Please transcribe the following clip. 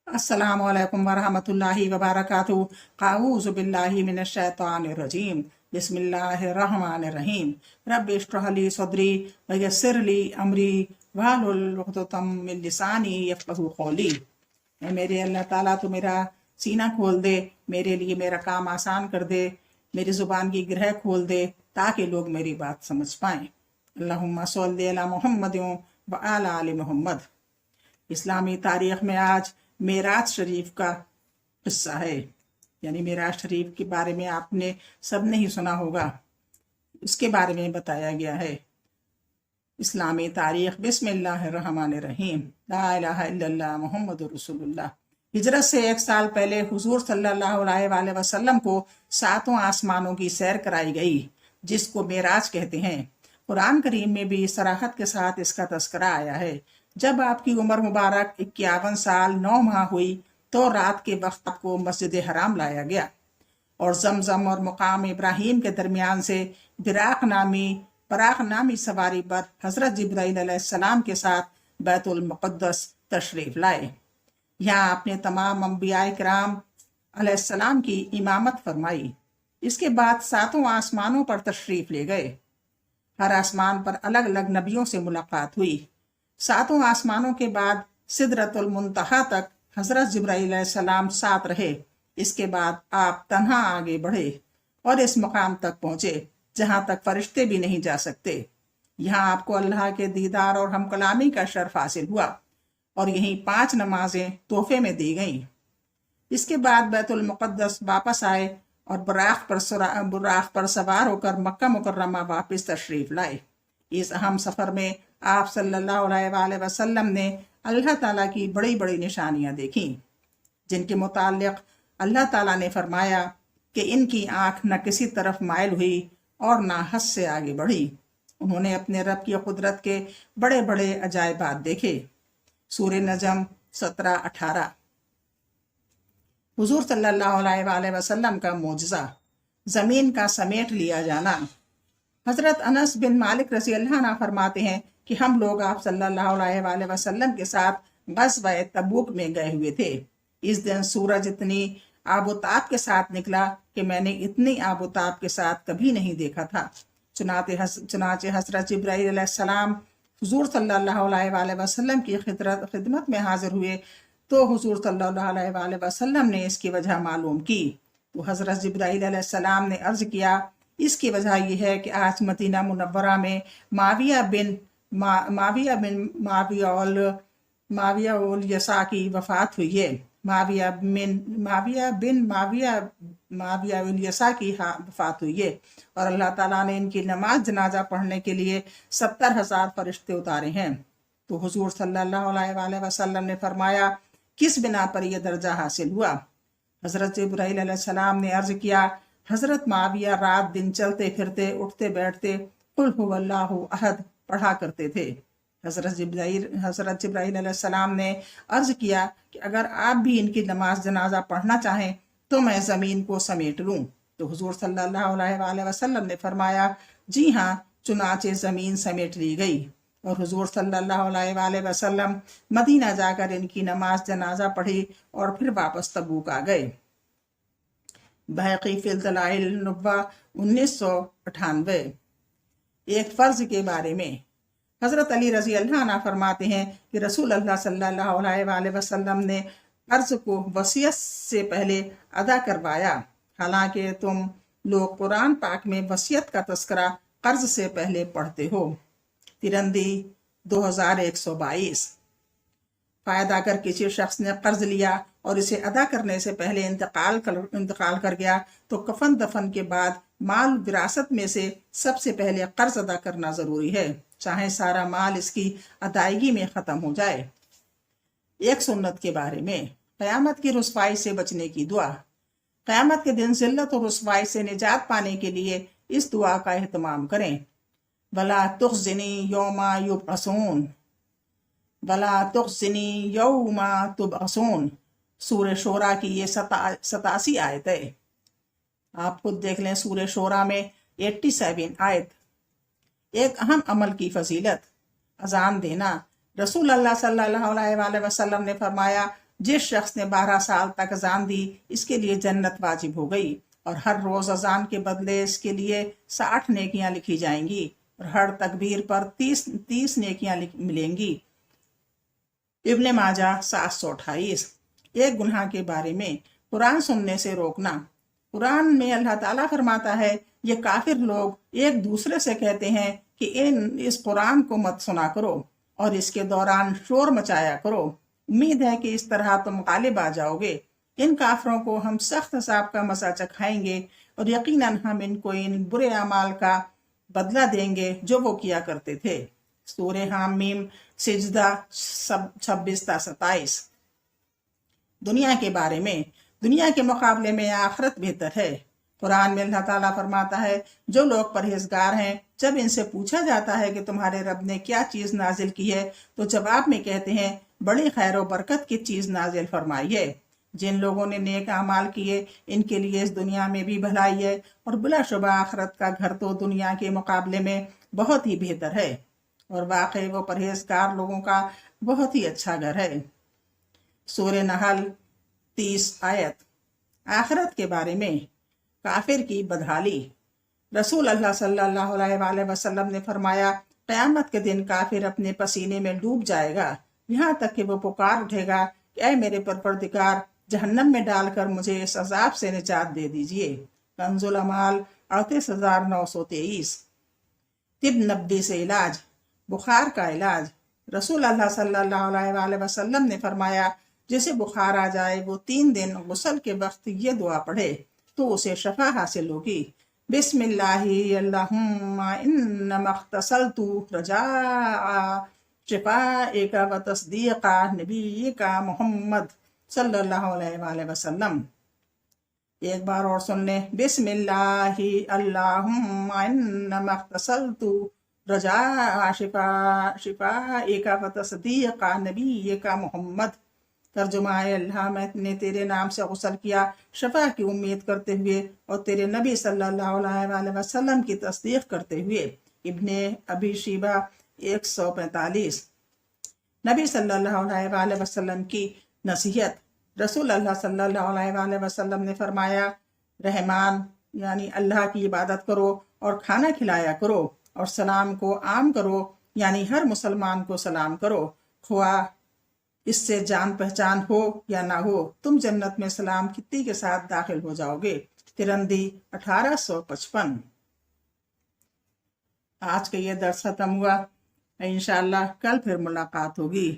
अस्सलामु अलैकुम वरहमतुल्लाहि वबरकातुहू। अऊज़ु बिल्लाहि मिनश शैतानिर रजीम। बिस्मिल्लाहिर रहमानिर रहीम। रब्बि इश्रह ली सदरी व यस्सिर ली अमरी वहलुल उक़दतम मिन लिसानी यफ़क़हू क़ौली। ऐ मेरे अल्लाह ताला तो मेरा सीना खोल दे, मेरे लिए मेरा काम आसान कर दे, मेरी ज़ुबान की ग्रह खोल दे ताकि लोग मेरी बात समझ पाएँ। अल्लाहुम्मा सल्लि अला मुहम्मदिन व अला आलि मुहम्मद। इस्लामी तारीख़ में आज मेराज शरीफ का हिस्सा है, यानी मेराज शरीफ के बारे में आपने सब ने ही सुना होगा। इसके बारे में बताया गया है। इस्लामी तारीख़ बिस्मिल्लाहिर्रहमानिर्रहीम। ला इलाहा इल्लल्लाह मुहम्मदुर रसूलुल्लाह। हिजरत से 1 साल पहले हुजूर सल्लल्लाहु अलैहि वसल्लम को 7 आसमानों की सैर कराई गई, जिसको मेराज कहते हैं। कुरान करीम में भी सराहत के साथ इसका तस्करा आया है। जब आपकी उम्र मुबारक 51 साल 9 माह हुई तो रात के वक्त आपको मस्जिद हराम लाया गया और जमजम और मुकाम इब्राहिम के दरमियान से बराक नामी सवारी पर हज़रत जिब्राईल अलैहिस्सलाम के साथ बैतुल मुक़द्दस तशरीफ़ लाए। यहाँ आपने तमाम अंबियाए किराम अलैहिस्सलाम की इमामत फरमाई। इसके बाद 7 आसमानों पर तशरीफ़ ले गए। हर आसमान पर अलग अलग नबियों से मुलाकात हुई। 7 आसमानों के बाद सिदरतुल मुंतहा तक हज़रत जिब्राईल अलैहिस्सलाम साथ रहे। इसके बाद आप तन्हा आगे बढ़े और इस मुकाम तक पहुँचे जहाँ तक फरिश्ते भी नहीं जा सकते। यहाँ आपको अल्लाह के दीदार और हमकलामी का शर्फ हासिल हुआ और यहीं 5 नमाजें तोहफे में दी गईं। इसके बाद बैतुल मुक़द्दस वापस आए और बुराक पर सवार होकर मक्का मुकर्रमा वापस तशरीफ़ लाए। इस अहम सफ़र में आप सल्लल्लाहु अलैहि वसल्लम ने अल्लाह ताला की बड़ी बड़ी निशानियाँ देखीं, जिनके मुताल्लिक़ अल्लाह ताला ने फरमाया कि इनकी आँख न किसी तरफ माइल हुई और न हद से आगे बढ़ी। उन्होंने अपने रब की कुदरत के बड़े बड़े अजायबात देखे। सूरह नजम 17-18। हुजूर सल्लल्लाहु अलैहि वसल्लम का मोजज़ा, ज़मीन का समेट लिया जाना। हज़रत अनस बिन मालिक रज़ी अल्लाह अन्हु फरमाते हैं कि हम लोग आप सल्लल्लाहु अलैहि वसल्लम के साथ ग़ज़वा तबूक में गए हुए थे। इस दिन सूरज इतनी आबोताब के साथ निकला कि मैंने इतनी आबोताब के साथ कभी नहीं देखा था। चुनाचे हज़रत जिब्राईल अलैहिस्सलाम हुजूर सल्लल्लाहु अलैहि वसल्लम की खिदमत में हाजिर हुए तो हुजूर सल्लल्लाहु अलैहि वसल्लम ने इसकी वजह मालूम की। तो हज़रत जिब्राईल अलैहिस्सलाम ने अर्ज़ किया, इसकी वजह यह है कि आज मदीना मुनव्वरा में माविया उल यसा की वफ़ात हुई है। माविया उल यसा की वफ़ात हुई है और अल्लाह ताला ने इनकी नमाज जनाजा पढ़ने के लिए 70,000 फरिश्ते उतारे हैं। तो हुजूर सल्लल्लाहु अलैहि वसल्लम ने फरमाया, किस बिना पर यह दर्जा हासिल हुआ? हज़रत जिब्राईल अलैहिस्सलाम ने अर्ज़ किया, हज़रत माविया रात दिन चलते फिरते उठते बैठते कुल हुवल्लाहु अहद पढ़ा करते थे। हज़रत जिब्राईल अलैहिस्सलाम ने अर्ज़ किया कि अगर आप भी इनकी नमाज जनाजा पढ़ना चाहें तो मैं ज़मीन को समेट लूँ। तो हुजूर सल्लल्लाहु अलैहि वसल्लम ने फरमाया, जी हाँ। चुनाचे ज़मीन समेट ली गई और हुजूर सल्लल्लाहु अलैहि वसल्लम मदीना जाकर इनकी नमाज जनाजा पढ़ी और फिर वापस तबूक आ गए। बहक़ी फ़िल दलाइल नुब्वा 1998। एक फ़र्ज़ के बारे में हज़रत अली रज़ी अल्लाह अन्हु फरमाते हैं कि रसूल अल्लाह सल्लल्लाहु अलैहि वसल्लम ने क़र्ज़ को वसीयत से पहले अदा करवाया। हालांकि तुम लोग कुरान पाक में वसीयत का तस्करा क़र्ज़ से पहले पढ़ते हो। तिरंदी 2122। फ़ायदा कर किसी शख्स ने कर्ज लिया और इसे अदा करने से पहले इंतकाल कर गया तो कफन दफन के बाद माल विरासत में से सबसे पहले कर्ज अदा करना ज़रूरी है, चाहे सारा माल इसकी अदायगी में ख़त्म हो जाए। एक सुन्नत के बारे में क़यामत की रुसवाई से बचने की दुआ। क़यामत के दिन ज़िल्लत और रुसवाई से निजात पाने के लिए इस दुआ का एहतमाम करें। वला तुख़्ज़िनी यौमा युबअसून, वला तुख़्ज़िनी यौमा तुबअसून। सूरह शोरा की ये 87 आयत है। आप खुद देख लें, सूरह शोरा में 87 आयत। एक अहम अमल की फजीलत, अजान देना। रसूल अल्लाह सल्लल्लाहु अलैहि वसल्लम ने फरमाया, जिस शख्स ने 12 साल तक अजान दी इसके लिए जन्नत वाजिब हो गई और हर रोज अजान के बदले इसके लिए 60 नेकियां लिखी जाएंगी और हर तकबीर पर 30 नेकियां मिलेंगी। इब्ने माजा 728। एक गुनाह के बारे में कुरान सुनने से रोकना। कुरान में अल्लाह ताला फरमाता है ये काफिर लोग एक दूसरे से कहते हैं कि इस कुरान को मत सुना करो और इसके दौरान शोर मचाया करो, उम्मीद है कि इस तरह तुम गालिब आ जाओगे। इन काफरों को हम सख्त अज़ाब का मज़ा चखाएंगे और यकीनन हम इनको इन बुरे अमाल का बदला देंगे जो वो किया करते थे। सूरे हामीम सिजदा 26-27। दुनिया के बारे में, दुनिया के मुकाबले में आखिरत बेहतर है। कुरान में अल्लाह ताला फरमाता है जो लोग परहेजगार हैं जब इनसे पूछा जाता है कि तुम्हारे रब ने क्या चीज़ नाजिल की है तो जवाब में कहते हैं बड़ी खैर व बरकत की चीज़ नाजिल फरमाई है। जिन लोगों ने नेक अमाल किए इनके लिए इस दुनिया में भी भलाई है और बिलाशुबा आखिरत का घर तो दुनिया के मुकाबले में बहुत ही बेहतर है और वाकई वो परहेजगार लोगों का बहुत ही अच्छा घर है। सूरह नहल 30 आयत। आखिरत के बारे में काफिर की बदहाली। रसूल अल्लाह सल्लल्लाहु अलैहि वसल्लम ने फरमाया क़यामत के दिन काफिर अपने पसीने में डूब जाएगा यहाँ तक कि वो पुकार उठेगा कि ऐ मेरे परवरदिगार जहन्नम में डालकर मुझे इस अजाब से निजात दे दीजिए। कंजुल अमाल 38,923। तिब नब्बी से इलाज। बुखार का इलाज। रसूल अल्लाह सल्लल्लाहु अलैहि वसल्लम ने फरमाया जिसे बुखार आ जाए वो 3 दिन गुस्ल के वक्त ये दुआ पढ़े तो उसे शफा हासिल होगी। बिस्मिल्लाहि अल्लाहुम्मा इन्नमा इख्तसलतु रजाआ शिफाएका व तस्दीका नबीका मोहम्मद सल्लल्लाहु अलैहि वसल्लम। एक बार और सुन ले। बिस्मिल्लाहि अल्लाहुम्मा इन्नमा इख्तसलतु रजाआ शिफाएका व तस्दीका नबीका मोहम्मद। तर्जुमा अल्लाह मैंने तेरे नाम से गुस्ल किया शफा की उम्मीद करते हुए और तेरे नबी सल्लल्लाहु अलैहि वसल्लम की तस्दीक करते हुए। इब्ने अबी शीबा 145। नबी सल्लल्लाहु अलैहि वसल्लम की नसीहत। रसूल अल्लाह सल्लल्लाहु अलैहि वसल्लम ने फरमाया रहमान यानी अल्लाह की इबादत करो और खाना खिलाया करो और सलाम को आम करो यानी हर मुसलमान को सलाम करो, खुआ इससे जान पहचान हो या ना हो तुम जन्नत में सलाम कित्ती के साथ दाखिल हो जाओगे। तिरंदी 1855। आज का ये दर्स खत्म हुआ। इंशाअल्लाह कल फिर मुलाकात होगी।